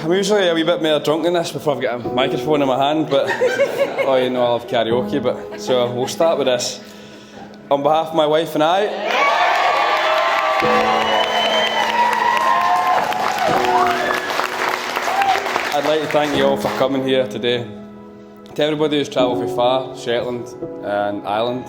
I'm usually a wee bit more drunk than this before I've got a microphone in my hand, but oh, you know I love karaoke, but so we'll start with this. On behalf of my wife and I, I'd like to thank you all for coming here today. To everybody who's travelled from far, Shetland and Ireland,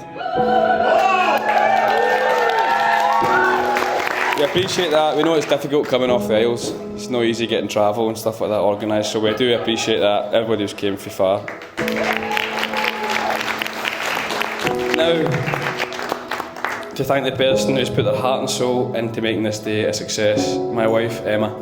we appreciate that. We know it's difficult coming off the Isles. It's not easy getting travel and stuff like that organised, so we do appreciate that, everybody who's came from far. Now, to thank the person who's put their heart and soul into making this day a success, my wife, Emma.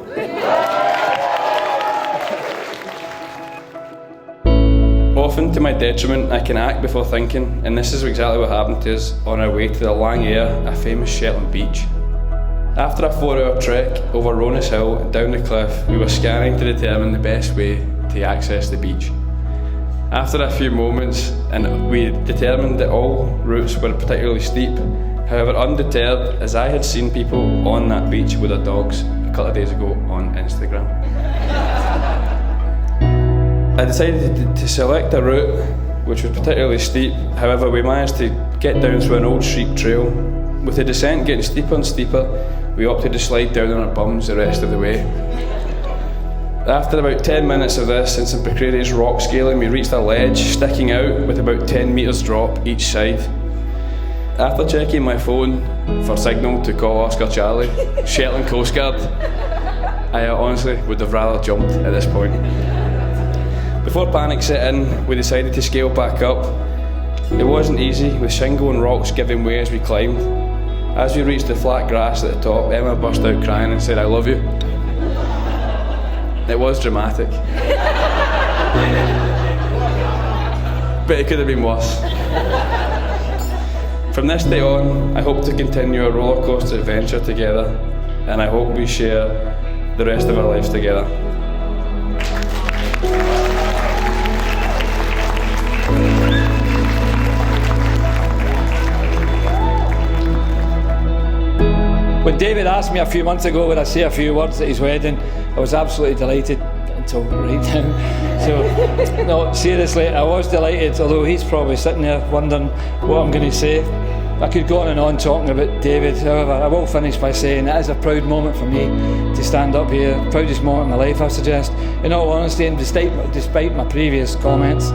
Often, to my detriment, I can act before thinking, and this is exactly what happened to us on our way to the Lang Ayr, a famous Shetland beach. After a 4-hour trek over Ronas Hill and down the cliff, we were scanning to determine the best way to access the beach. After a few moments, and we determined that all routes were particularly steep. However, undeterred, as I had seen people on that beach with their dogs a couple of days ago on Instagram. I decided to select a route which was particularly steep. However, we managed to get down through an old sheep trail. With the descent getting steeper and steeper, we opted to slide down on our bums the rest of the way. After about 10 minutes of this and some precarious rock scaling, we reached a ledge sticking out with about 10 metres drop each side. After checking my phone for signal to call Oscar Charlie, Shetland Coast Guard, I honestly would have rather jumped at this point. Before panic set in, we decided to scale back up. It wasn't easy, with shingle and rocks giving way as we climbed. As we reached the flat grass at the top, Emma burst out crying and said, "I love you." It was dramatic. But it could have been worse. From this day on, I hope to continue a roller coaster adventure together, and I hope we share the rest of our lives together. When David asked me a few months ago would I say a few words at his wedding, I was absolutely delighted until right now. So, no, seriously, I was delighted, although he's probably sitting there wondering what I'm going to say. I could go on and on talking about David, however, I will finish by saying it is a proud moment for me to stand up here, proudest moment of my life, I suggest. In all honesty, and despite my previous comments,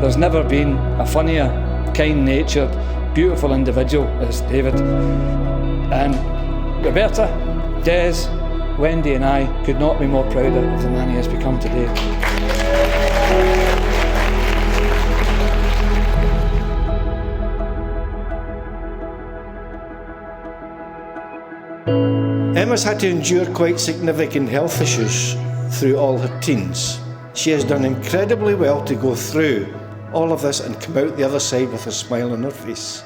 there's never been a funnier, kind-natured, beautiful individual as David. And Roberta, Des, Wendy and I could not be more prouder of the man he has become today. Emma's had to endure quite significant health issues through all her teens. She has done incredibly well to go through all of this and come out the other side with a smile on her face.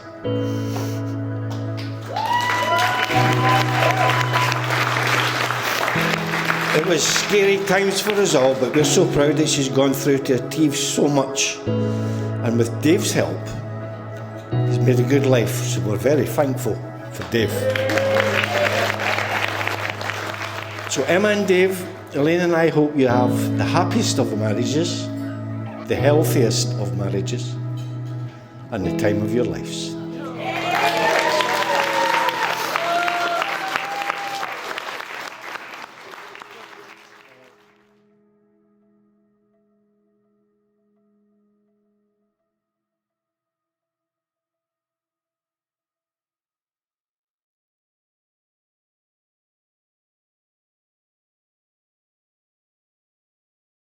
It was scary times for us all, but we're so proud that she's gone through to achieve so much. And with Dave's help, he's made a good life, so we're very thankful for Dave. So Emma and Dave, Elaine and I hope you have the happiest of marriages, the healthiest of marriages, and the time of your lives.